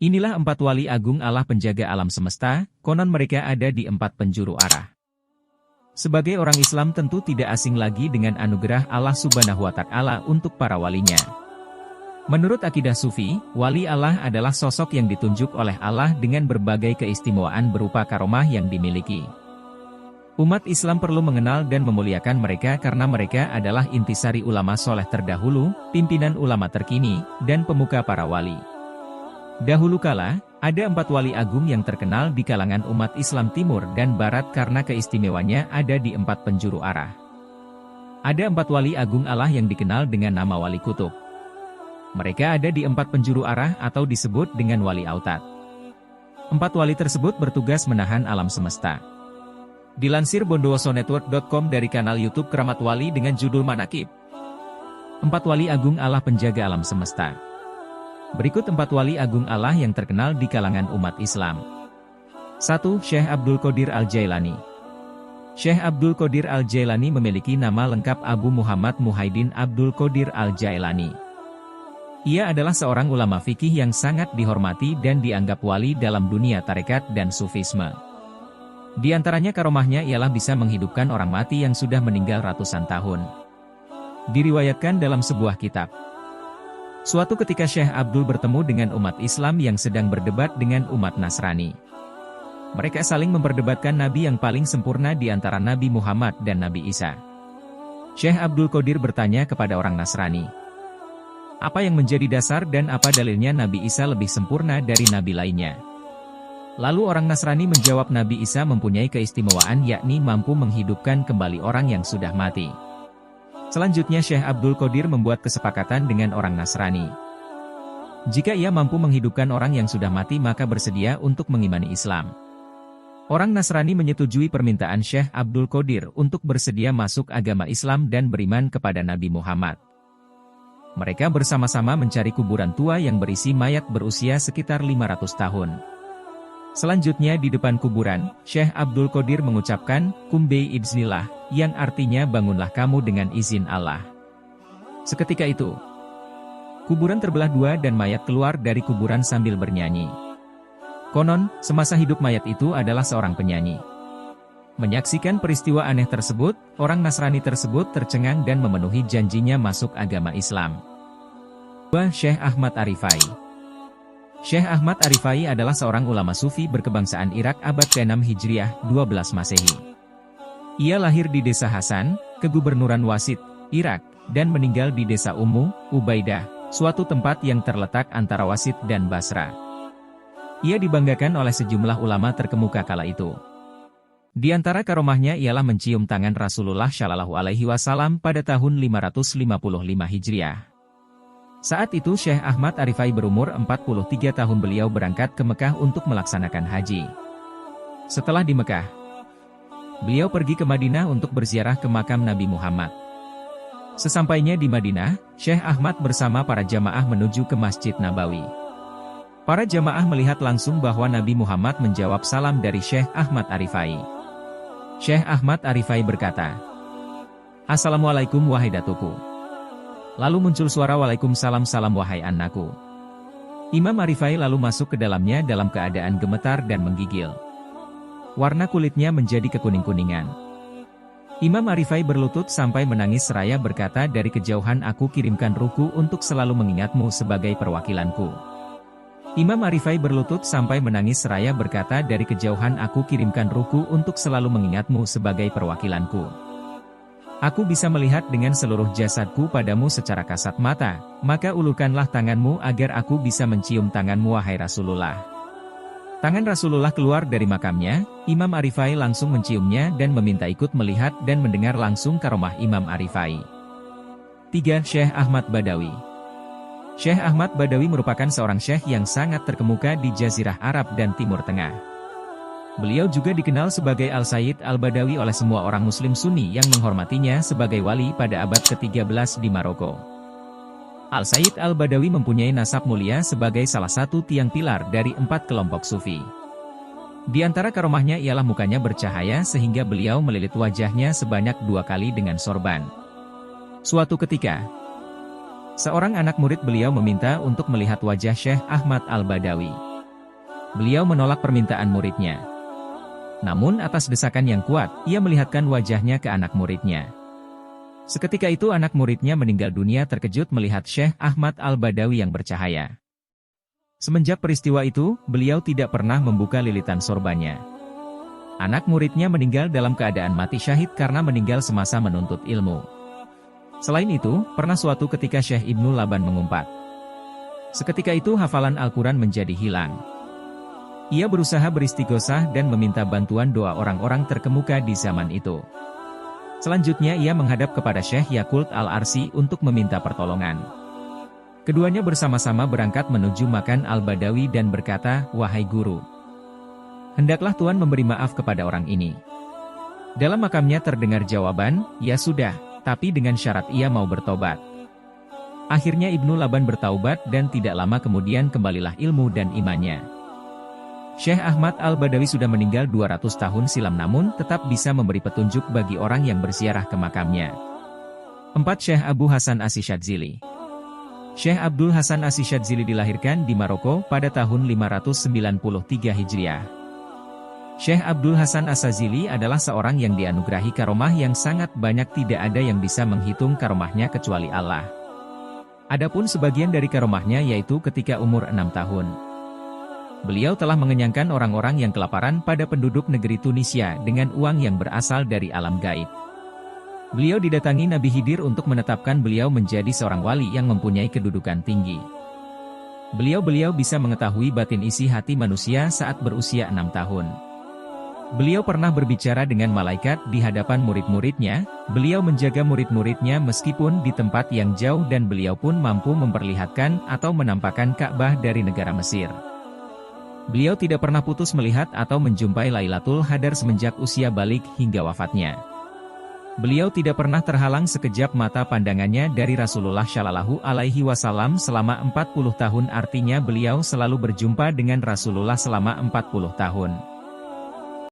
Inilah 4 wali agung Allah penjaga alam semesta, konon mereka ada di 4 penjuru arah. Sebagai orang Islam tentu tidak asing lagi dengan anugerah Allah Subhanahu wa Ta'ala untuk para walinya. Menurut akidah Sufi, wali Allah adalah sosok yang ditunjuk oleh Allah dengan berbagai keistimewaan berupa karomah yang dimiliki. Umat Islam perlu mengenal dan memuliakan mereka karena mereka adalah intisari ulama soleh terdahulu, pimpinan ulama terkini, dan pemuka para wali. Dahulu kala, ada 4 wali agung yang terkenal di kalangan umat Islam Timur dan Barat karena keistimewanya ada di 4 penjuru arah. Ada 4 wali agung Allah yang dikenal dengan nama wali kutub. Mereka ada di 4 penjuru arah atau disebut dengan wali autad. 4 wali tersebut bertugas menahan alam semesta. Dilansir bondowosonetwork.com dari kanal YouTube Keramat Wali dengan judul Manaqib. 4 wali agung Allah penjaga alam semesta. Berikut 4 wali agung Allah yang terkenal di kalangan umat Islam. 1. Syekh Abdul Qadir Al-Jailani. Syekh Abdul Qadir Al-Jailani memiliki nama lengkap Abu Muhammad Muhaiddin Abdul Qadir Al-Jailani. Ia adalah seorang ulama fikih yang sangat dihormati dan dianggap wali dalam dunia tarekat dan sufisme. Di antaranya karomahnya ialah bisa menghidupkan orang mati yang sudah meninggal ratusan tahun. Diriwayatkan dalam sebuah kitab. Suatu ketika Syekh Abdul bertemu dengan umat Islam yang sedang berdebat dengan umat Nasrani. Mereka saling memperdebatkan nabi yang paling sempurna di antara Nabi Muhammad dan Nabi Isa. Syekh Abdul Qadir bertanya kepada orang Nasrani, apa yang menjadi dasar dan apa dalilnya Nabi Isa lebih sempurna dari nabi lainnya? Lalu orang Nasrani menjawab Nabi Isa mempunyai keistimewaan yakni mampu menghidupkan kembali orang yang sudah mati. Selanjutnya Syekh Abdul Qadir membuat kesepakatan dengan orang Nasrani. Jika ia mampu menghidupkan orang yang sudah mati maka bersedia untuk mengimani Islam. Orang Nasrani menyetujui permintaan Syekh Abdul Qadir untuk bersedia masuk agama Islam dan beriman kepada Nabi Muhammad. Mereka bersama-sama mencari kuburan tua yang berisi mayat berusia sekitar 500 tahun. Selanjutnya di depan kuburan, Syekh Abdul Qadir mengucapkan, "Kum bi idznillah," yang artinya bangunlah kamu dengan izin Allah. Seketika itu, kuburan terbelah dua dan mayat keluar dari kuburan sambil bernyanyi. Konon, semasa hidup mayat itu adalah seorang penyanyi. Menyaksikan peristiwa aneh tersebut, orang Nasrani tersebut tercengang dan memenuhi janjinya masuk agama Islam. 2. Syekh Ahmad Arifai. Syekh Ahmad Arifai adalah seorang ulama sufi berkebangsaan Irak abad ke-6 Hijriah, 12 Masehi. Ia lahir di desa Hasan, Kegubernuran Wasit, Irak, dan meninggal di desa Ummu Ubaidah, suatu tempat yang terletak antara Wasit dan Basra. Ia dibanggakan oleh sejumlah ulama terkemuka kala itu. Di antara karomahnya ialah mencium tangan Rasulullah Shallallahu Alaihi Wasallam pada tahun 555 Hijriah. Saat itu Syekh Ahmad Arifai berumur 43 tahun beliau berangkat ke Mekah untuk melaksanakan haji. Setelah di Mekah, beliau pergi ke Madinah untuk berziarah ke makam Nabi Muhammad. Sesampainya di Madinah, Syekh Ahmad bersama para jamaah menuju ke Masjid Nabawi. Para jamaah melihat langsung bahwa Nabi Muhammad menjawab salam dari Syekh Ahmad Arifai. Syekh Ahmad Arifai berkata, "Assalamualaikum wahai datuku." Lalu muncul suara "Waalaikumsalam salam wahai anakku." Imam Arifai lalu masuk ke dalamnya dalam keadaan gemetar dan menggigil. Warna kulitnya menjadi kekuning-kuningan. Imam Arifai berlutut sampai menangis seraya berkata, "Dari kejauhan aku kirimkan ruhku untuk selalu mengingatmu sebagai perwakilanku." Imam Arifai berlutut sampai menangis seraya berkata, "Dari kejauhan aku kirimkan ruhku untuk selalu mengingatmu sebagai perwakilanku. Aku bisa melihat dengan seluruh jasadku padamu secara kasat mata, maka ulurkanlah tanganmu agar aku bisa mencium tanganmu wahai Rasulullah." Tangan Rasulullah keluar dari makamnya, Imam Arifai langsung menciumnya dan meminta ikut melihat dan mendengar langsung karomah Imam Arifai. 3. Syekh Ahmad Badawi. Syekh Ahmad Badawi merupakan seorang syekh yang sangat terkemuka di Jazirah Arab dan Timur Tengah. Beliau juga dikenal sebagai Al-Sayyid Al-Badawi oleh semua orang Muslim Sunni yang menghormatinya sebagai wali pada abad ke-13 di Maroko. Al-Sayyid Al-Badawi mempunyai nasab mulia sebagai salah satu tiang pilar dari 4 kelompok sufi. Di antara karomahnya ialah mukanya bercahaya sehingga beliau melilit wajahnya sebanyak 2 kali dengan sorban. Suatu ketika, seorang anak murid beliau meminta untuk melihat wajah Syekh Ahmad Al-Badawi. Beliau menolak permintaan muridnya. Namun atas desakan yang kuat, ia melihatkan wajahnya ke anak muridnya. Seketika itu anak muridnya meninggal dunia terkejut melihat Syekh Ahmad Al-Badawi yang bercahaya. Semenjak peristiwa itu, beliau tidak pernah membuka lilitan sorbannya. Anak muridnya meninggal dalam keadaan mati syahid karena meninggal semasa menuntut ilmu. Selain itu, pernah suatu ketika Syekh Ibnu Laban mengumpat. Seketika itu hafalan Al-Quran menjadi hilang. Ia berusaha beristighosah dan meminta bantuan doa orang-orang terkemuka di zaman itu. Selanjutnya ia menghadap kepada Syekh Yakult Al-Arsi untuk meminta pertolongan. Keduanya bersama-sama berangkat menuju makam Al-Badawi dan berkata, "Wahai guru, hendaklah Tuhan memberi maaf kepada orang ini." Dalam makamnya terdengar jawaban, "Ya sudah, tapi dengan syarat ia mau bertobat." Akhirnya Ibnu Laban bertaubat dan tidak lama kemudian kembalilah ilmu dan imannya. Syekh Ahmad Al-Badawi sudah meninggal 200 tahun silam namun tetap bisa memberi petunjuk bagi orang yang berziarah ke makamnya. 4. Syekh Abu Hasan Asy-Syadzili. Syekh Abdul Hasan Asy-Syadzili dilahirkan di Maroko pada tahun 593 Hijriah. Syekh Abdul Hasan Asy-Syadzili adalah seorang yang dianugerahi karomah yang sangat banyak, tidak ada yang bisa menghitung karomahnya kecuali Allah. Adapun sebagian dari karomahnya yaitu ketika umur 6 tahun. Beliau telah mengenyangkan orang-orang yang kelaparan pada penduduk negeri Tunisia dengan uang yang berasal dari alam gaib. Beliau didatangi Nabi Khidir untuk menetapkan beliau menjadi seorang wali yang mempunyai kedudukan tinggi. Beliau bisa mengetahui batin isi hati manusia saat berusia 6 tahun. Beliau pernah berbicara dengan malaikat di hadapan murid-muridnya, beliau menjaga murid-muridnya meskipun di tempat yang jauh dan beliau pun mampu memperlihatkan atau menampakkan Ka'bah dari negara Mesir. Beliau tidak pernah putus melihat atau menjumpai Lailatul Qadar semenjak usia balik hingga wafatnya. Beliau tidak pernah terhalang sekejap mata pandangannya dari Rasulullah Shallallahu Alaihi Wasallam selama 40 tahun, artinya beliau selalu berjumpa dengan Rasulullah selama 40 tahun.